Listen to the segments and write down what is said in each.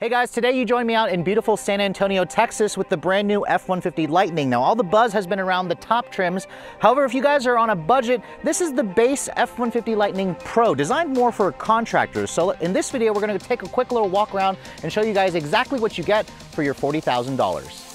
Hey guys, today you join me out in beautiful San Antonio, Texas with the brand new F-150 Lightning. Now all the buzz has been around the top trims. However, if you guys are on a budget, this is the base F-150 Lightning Pro, designed more for contractors. So in this video, we're gonna take a quick little walk around and show you guys exactly what you get for your $40,000.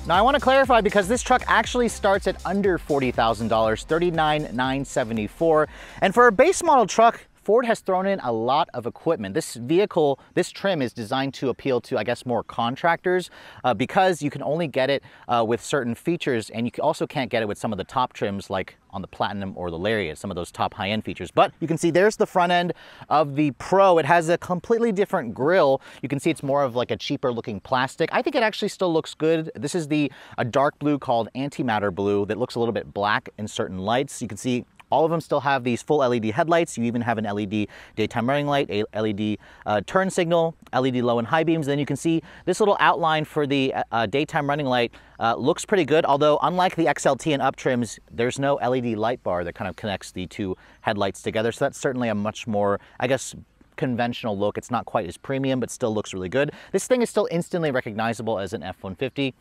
Now I want to clarify because this truck actually starts at under $40,000, $39,974. And for a base model truck, Ford has thrown in a lot of equipment. This vehicle, this trim is designed to appeal to, I guess, more contractors because you can only get it with certain features, and you also can't get it with some of the top trims like on the Platinum or the Lariat, some of those top high-end features. But you can see there's the front end of the Pro. It has a completely different grille. You can see it's more of like a cheaper looking plastic. I think it actually still looks good. This is a dark blue called antimatter blue that looks a little bit black in certain lights. You can see all of them still have these full LED headlights. You even have an LED daytime running light, a LED turn signal, LED low and high beams. Then you can see this little outline for the daytime running light looks pretty good. Although unlike the XLT and up trims, there's no LED light bar that kind of connects the two headlights together. So that's certainly a much more, I guess, conventional look. It's not quite as premium, but still looks really good. This thing is still instantly recognizable as an F-150.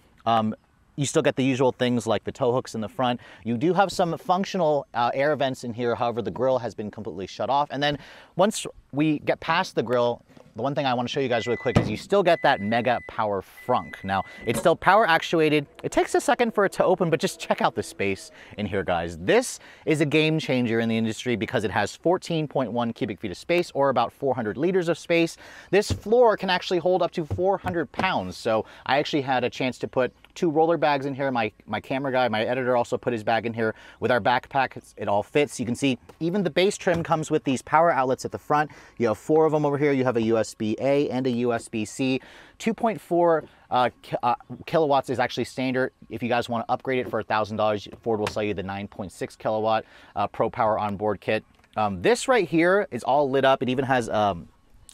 You still get the usual things like the tow hooks in the front. You do have some functional air vents in here. However, the grille has been completely shut off. And then once we get past the grille, the one thing I want to show you guys really quick is you still get that mega power frunk. Now, it's still power actuated. It takes a second for it to open, but just check out the space in here, guys. This is a game changer in the industry because it has 14.1 cubic feet of space, or about 400 liters of space. This floor can actually hold up to 400 pounds. So I actually had a chance to put 2 roller bags in here. My camera guy, my editor, also put his bag in here with our backpack. It all fits. You can see even the base trim comes with these power outlets at the front. You have 4 of them over here. You have a USB-A and a USB-C. 2.4 kilowatts is actually standard. If you guys want to upgrade it for $1,000, Ford will sell you the 9.6 kilowatt Pro Power onboard kit. This right here is all lit up. It even has an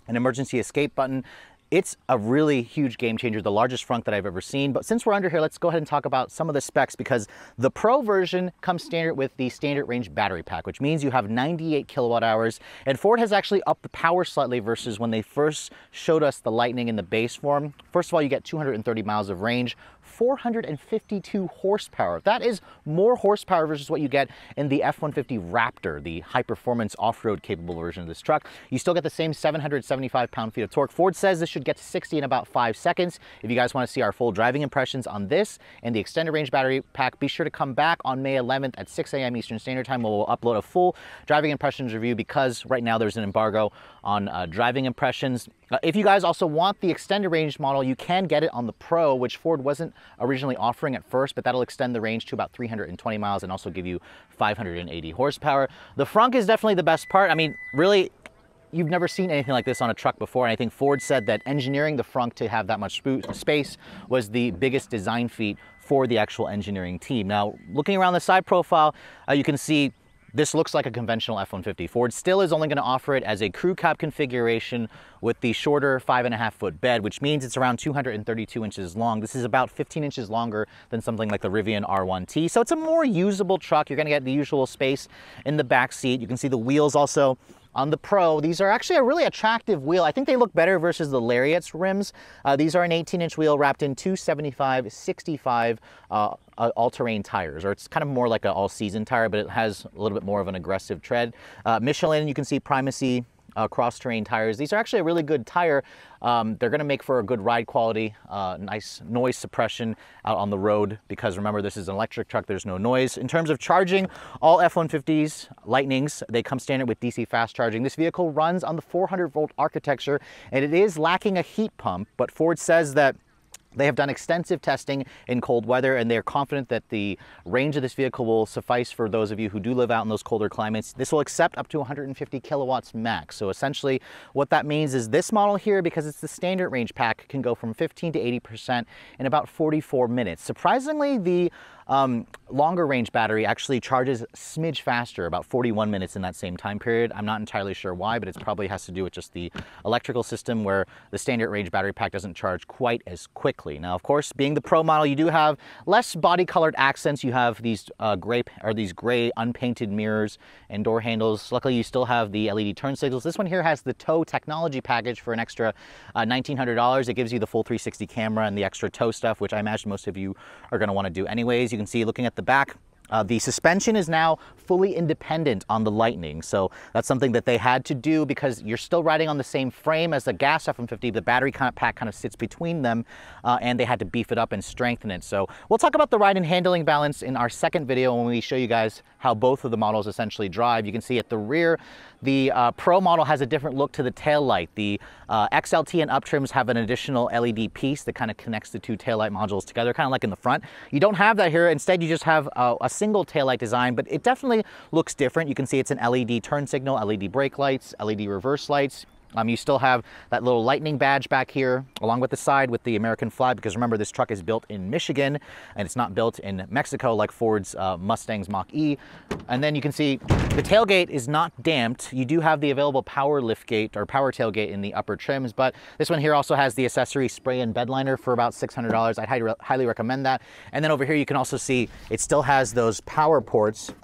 emergency escape button. It's a really huge game changer, the largest frunk that I've ever seen. But since we're under here, let's go ahead and talk about some of the specs, because the Pro version comes standard with the standard range battery pack, which means you have 98 kilowatt hours. And Ford has actually upped the power slightly versus when they first showed us the Lightning in the base form. First of all, you get 230 miles of range, 452 horsepower. That is more horsepower versus what you get in the F-150 Raptor, the high-performance off-road capable version of this truck. You still get the same 775 pound-feet of torque. Ford says this should get to 60 in about 5 seconds. If you guys want to see our full driving impressions on this and the extended range battery pack, be sure to come back on May 11th at 6 a.m. Eastern Standard Time, where we'll upload a full driving impressions review, because right now there's an embargo on driving impressions. If you guys also want the extended range model, you can get it on the Pro, which Ford wasn't originally offering at first, but that'll extend the range to about 320 miles and also give you 580 horsepower. The frunk is definitely the best part. I mean, really, you've never seen anything like this on a truck before, and I think Ford said that engineering the frunk to have that much space was the biggest design feat for the actual engineering team. Now, looking around the side profile, you can see this looks like a conventional F-150. Ford still is only going to offer it as a crew cab configuration with the shorter 5.5-foot bed, which means it's around 232 inches long. This is about 15 inches longer than something like the Rivian R1T. So it's a more usable truck. You're going to get the usual space in the back seat. You can see the wheels also on the Pro. These are actually a really attractive wheel. I think they look better versus the Lariat's rims. These are an 18-inch wheel wrapped in 275/65 all-terrain tires, or it's kind of more like an all-season tire, but it has a little bit more of an aggressive tread. Michelin, you can see Primacy cross-terrain tires. These are actually a really good tire. They're going to make for a good ride quality, nice noise suppression out on the road, because remember, this is an electric truck, there's no noise. In terms of charging, all F-150s, Lightnings, they come standard with DC fast charging. This vehicle runs on the 400-volt architecture, and it is lacking a heat pump, but Ford says that they have done extensive testing in cold weather, and they're confident that the range of this vehicle will suffice for those of you who do live out in those colder climates. This will accept up to 150 kilowatts max. So essentially what that means is this model here, because it's the standard range pack, can go from 15 to 80% in about 44 minutes. Surprisingly, the longer range battery actually charges smidge faster, about 41 minutes in that same time period. I'm not entirely sure why, but it probably has to do with just the electrical system, where the standard range battery pack doesn't charge quite as quickly. Now, of course, being the Pro model, you do have less body colored accents. You have these gray unpainted mirrors and door handles. Luckily, you still have the LED turn signals. This one here has the tow technology package for an extra $1,900. It gives you the full 360 camera and the extra tow stuff, which I imagine most of you are going to want to do anyways. You can see, looking at the back, the suspension is now fully independent on the Lightning. So that's something that they had to do because you're still riding on the same frame as the gas F-150. The battery pack kind of sits between them, and they had to beef it up and strengthen it. So we'll talk about the ride and handling balance in our second video when we show you guys how both of the models essentially drive. You can see at the rear, the Pro model has a different look to the tail light. The XLT and up trims have an additional LED piece that kind of connects the two taillight modules together, kind of like in the front. You don't have that here. Instead, you just have a single taillight design, but it definitely looks different. You can see it's an LED turn signal, LED brake lights, LED reverse lights. You still have that little Lightning badge back here along with the side with the American flag, because remember, this truck is built in Michigan and it's not built in Mexico like Ford's Mustang's Mach-E. And then you can see the tailgate is not damped. You do have the available power liftgate or power tailgate in the upper trims, but this one here also has the accessory spray and bed liner for about $600. I'd highly recommend that. And then over here you can also see it still has those power ports,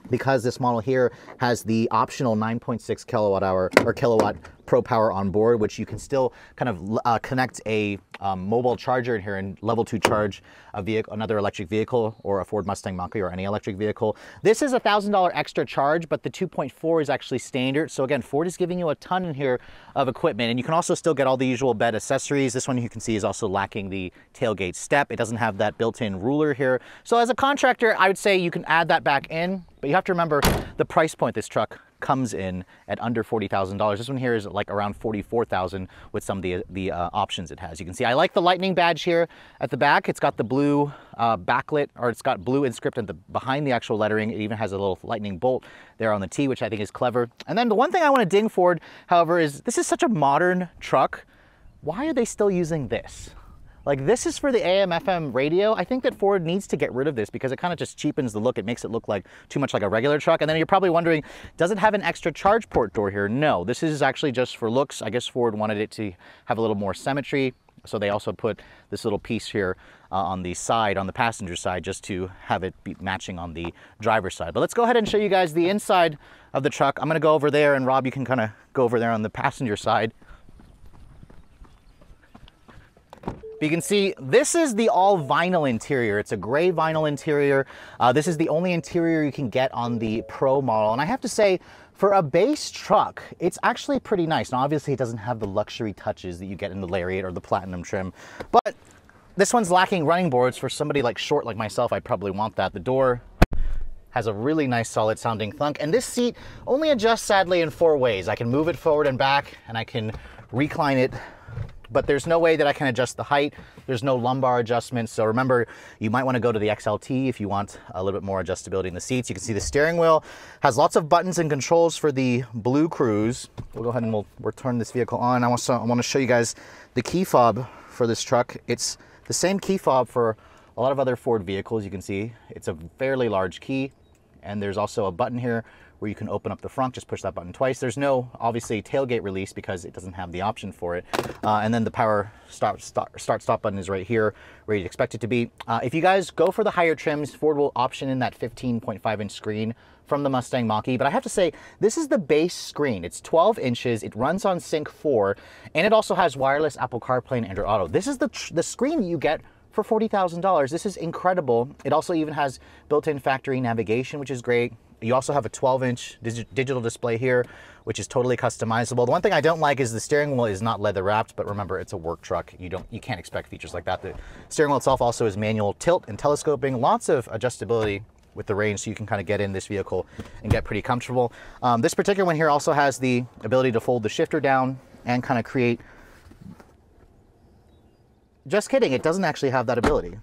because this model here has the optional 9.6 kilowatt Pro Power on board, which you can still kind of connect a mobile charger in here and level 2 charge a vehicle, another electric vehicle, or a Ford Mustang Mach-E or any electric vehicle. This is a $1,000 extra charge, but the 2.4 is actually standard. So again, Ford is giving you a ton in here of equipment, and you can also still get all the usual bed accessories. This one you can see is also lacking the tailgate step. It doesn't have that built-in ruler here. So as a contractor, I would say you can add that back in, but you have to remember the price point this truck comes in at under $40,000. This one here is like around $44,000 with some of the options it has. You can see I like the Lightning badge here at the back. It's got the blue backlit, or it's got blue inscripted behind the actual lettering. It even has a little lightning bolt there on the T, which I think is clever. And then the one thing I want to ding Ford, however, is this is such a modern truck. Why are they still using this? Like, this is for the AM/FM radio. I think that Ford needs to get rid of this because it kind of just cheapens the look. It makes it look like too much like a regular truck. And then you're probably wondering, does it have an extra charge port door here? No, this is actually just for looks. I guess Ford wanted it to have a little more symmetry. So they also put this little piece here on the side, on the passenger side, just to have it be matching on the driver's side. But let's go ahead and show you guys the inside of the truck. I'm gonna go over there, and Rob, you can kind of go over there on the passenger side. But you can see this is the all vinyl interior. It's a gray vinyl interior. This is the only interior you can get on the Pro model. And I have to say, for a base truck, it's actually pretty nice. Now, obviously, it doesn't have the luxury touches that you get in the Lariat or the Platinum trim, but this one's lacking running boards. For somebody like short like myself, I'd probably want that. The door has a really nice solid sounding thunk, and this seat only adjusts sadly in 4 ways. I can move it forward and back, and I can recline it, but there's no way that I can adjust the height. There's no lumbar adjustment. So remember, you might want to go to the XLT if you want a little bit more adjustability in the seats. You can see the steering wheel has lots of buttons and controls for the Blue Cruise. We'll go ahead and we'll turn this vehicle on. I want to show you guys the key fob for this truck. It's the same key fob for a lot of other Ford vehicles. You can see it's a fairly large key, and there's also a button here where you can open up the front. Just push that button twice. There's no, obviously, tailgate release because it doesn't have the option for it. And then the power start-stop button is right here where you'd expect it to be. If you guys go for the higher trims, Ford will option in that 15.5-inch screen from the Mustang Mach-E. But I have to say, this is the base screen. It's 12 inches. It runs on Sync 4, and it also has wireless Apple CarPlay and Android Auto. This is the screen you get for $40,000. This is incredible. It also even has built-in factory navigation, which is great. You also have a 12-inch digital display here, which is totally customizable. The one thing I don't like is the steering wheel is not leather wrapped, but remember, it's a work truck. You can't expect features like that. The steering wheel itself also is manual tilt and telescoping. Lots of adjustability with the range, so you can kind of get in this vehicle and get pretty comfortable. This particular one here also has the ability to fold the shifter down and kind of create... Just kidding, it doesn't actually have that ability.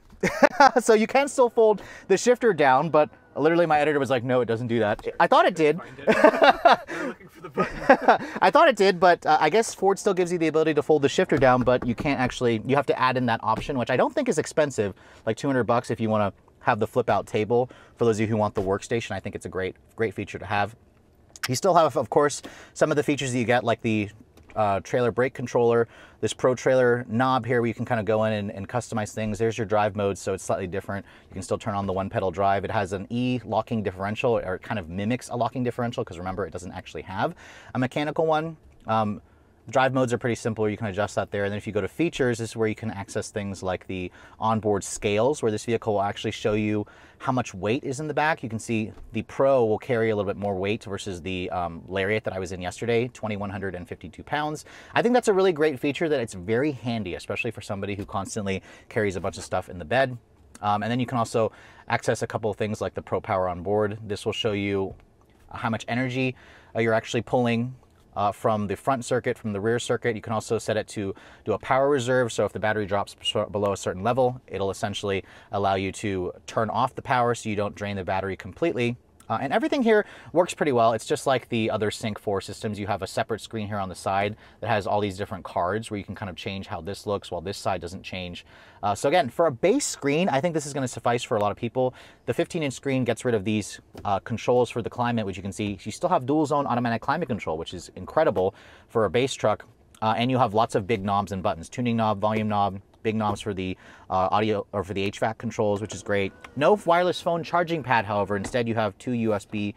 So you can still fold the shifter down, but literally my editor was like, no, it doesn't do that. I thought it did. Looking for the button. I thought it did, but I guess Ford still gives you the ability to fold the shifter down, but you can't actually, you have to add in that option, which I don't think is expensive, like $200 if you want to have the flip out table. For those of you who want the workstation, I think it's a great feature to have. You still have, of course, some of the features that you get, like the trailer brake controller, this Pro Trailer knob here where you can kind of go in and customize things. There's your drive mode, so it's slightly different. You can still turn on the one pedal drive. It has an E locking differential, or it kind of mimics a locking differential, because remember, it doesn't actually have a mechanical one. Drive modes are pretty simple. You can adjust that there. And then if you go to features, this is where you can access things like the onboard scales, where this vehicle will actually show you how much weight is in the back. You can see the Pro will carry a little bit more weight versus the Lariat that I was in yesterday, 2,152 pounds. I think that's a really great feature that it's very handy, especially for somebody who constantly carries a bunch of stuff in the bed. And then you can also access a couple of things like the Pro Power on board. This will show you how much energy you're actually pulling from the front circuit, from the rear circuit. You can also set it to do a power reserve. So if the battery drops below a certain level, it'll essentially allow you to turn off the power so you don't drain the battery completely. And everything here works pretty well. It's just like the other Sync 4 systems. You have a separate screen here on the side that has all these different cards where you can kind of change how this looks while this side doesn't change. So again, for a base screen, I think this is going to suffice for a lot of people. The 15-inch screen gets rid of these controls for the climate, which you can see. You still have dual zone automatic climate control, which is incredible for a base truck. And you have lots of big knobs and buttons, tuning knob, volume knob, big knobs for the audio or for the HVAC controls, which is great. No wireless phone charging pad, however. Instead, you have two USB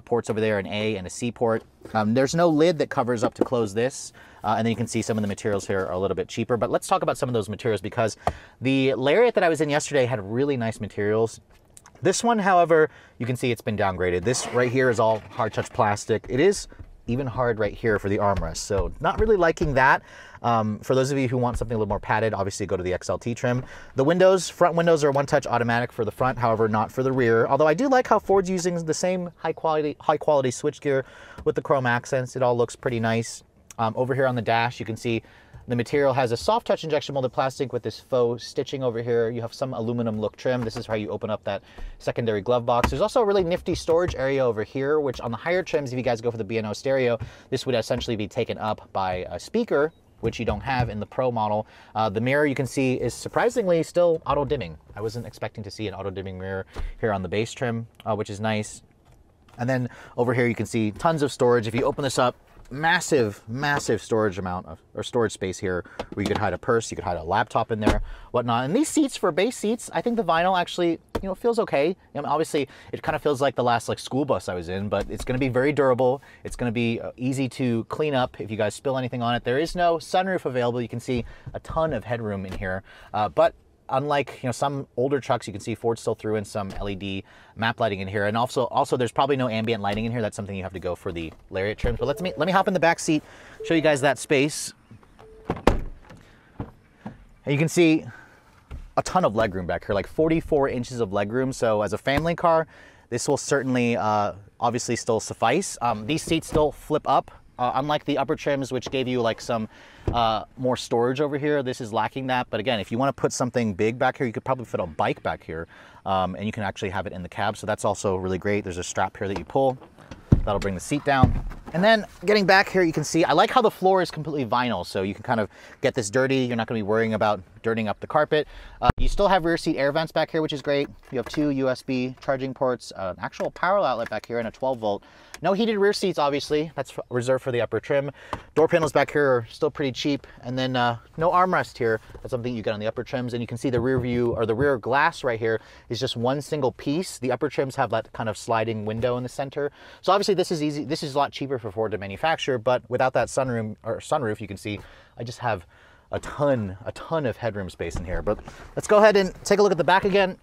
ports over there, an A and a C port. There's no lid that covers up to close this. And then you can see some of the materials here are a little bit cheaper. But let's talk about some of those materials, because the Lariat that I was in yesterday had really nice materials. This one, however, you can see it's been downgraded. This right here is all hard touch plastic. It is even hard right here for the armrest, so not really liking that. For those of you who want something a little more padded, obviously go to the XLT trim. The windows, front windows are one-touch automatic for the front, however not for the rear. Although I do like how Ford's using the same high quality switchgear with the chrome accents. It all looks pretty nice. Over here on the dash, you can see the material has a soft touch injection molded plastic with this faux stitching over here. You have some aluminum look trim. This is how you open up that secondary glove box. There's also a really nifty storage area over here, which on the higher trims, if you guys go for the B&O stereo, this would essentially be taken up by a speaker, which you don't have in the Pro model. The mirror you can see is surprisingly still auto dimming. I wasn't expecting to see an auto dimming mirror here on the base trim, which is nice. And then over here you can see tons of storage. If you open this up, massive storage amount of, or storage space here, where you could hide a purse, you could hide a laptop in there, whatnot. And these seats, for base seats, I think the vinyl actually, you know, feels okay. I mean, obviously it kind of feels like the last like school bus I was in, but it's going to be very durable. It's going to be easy to clean up if you guys spill anything on it. There is no sunroof available. You can see a ton of headroom in here, but unlike, you know, some older trucks, you can see Ford still threw in some LED map lighting in here, and also there's probably no ambient lighting in here. That's something you have to go for the Lariat trims. But let me hop in the back seat, show you guys that space. And you can see a ton of legroom back here, like 44 inches of legroom. So as a family car, this will certainly obviously still suffice. These seats still flip up. Unlike the upper trims, which gave you like some more storage over here, this is lacking that. But again, if you want to put something big back here, you could probably fit a bike back here, and you can actually have it in the cab. So that's also really great. There's a strap here that you pull. That'll bring the seat down. And then getting back here, you can see, I like how the floor is completely vinyl, so you can kind of get this dirty. You're not going to be worrying about dirtying up the carpet. You still have rear seat air vents back here, which is great. You have two USB charging ports, an actual power outlet back here, and a 12 volt. No heated rear seats, obviously. That's reserved for the upper trim. Door panels back here are still pretty cheap. And then no armrest here. That's something you get on the upper trims. And you can see the rear view, or the rear glass right here, is just one single piece. The upper trims have that kind of sliding window in the center. So obviously this is easy. This is a lot cheaper for Ford to manufacture, but without that sunroof, you can see I just have a ton of headroom space in here. But let's go ahead and take a look at the back again,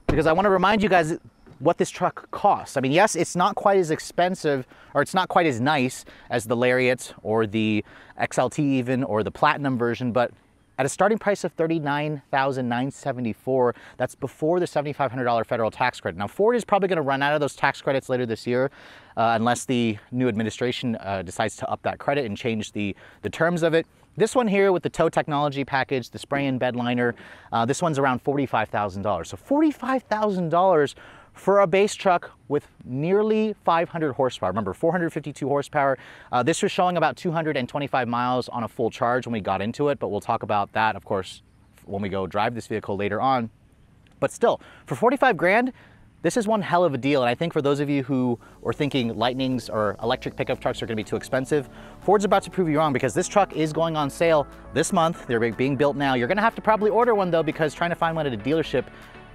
because I want to remind you guys what this truck costs. I mean, yes, it's not quite as expensive, or it's not quite as nice as the Lariat or the XLT even, or the Platinum version, but at a starting price of $39,974, that's before the $7,500 federal tax credit. Now, Ford is probably going to run out of those tax credits later this year, unless the new administration decides to up that credit and change the terms of it. This one here with the tow technology package, the spray-in bed liner, this one's around $45,000. So $45,000 for a base truck with nearly 500 horsepower. Remember, 452 horsepower. This was showing about 225 miles on a full charge when we got into it, but we'll talk about that, of course, when we go drive this vehicle later on. But still, for 45 grand, this is one hell of a deal. And I think for those of you who are thinking Lightnings or electric pickup trucks are gonna be too expensive, Ford's about to prove you wrong, because this truck is going on sale this month. They're being built now. You're gonna have to probably order one though, because trying to find one at a dealership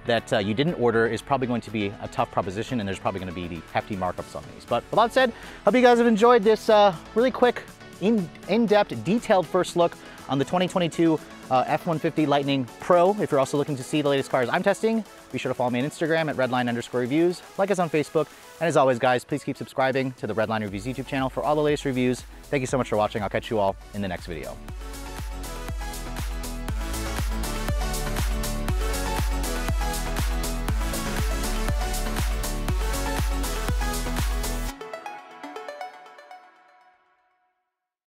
that you didn't order is probably going to be a tough proposition, and there's probably gonna be the hefty markups on these. But with that said, hope you guys have enjoyed this really quick, in-depth, detailed first look on the 2022 F-150 Lightning Pro. If you're also looking to see the latest cars I'm testing, be sure to follow me on Instagram at redline_reviews, like us on Facebook, and as always guys, please keep subscribing to the Redline Reviews YouTube channel for all the latest reviews. Thank you so much for watching. I'll catch you all in the next video.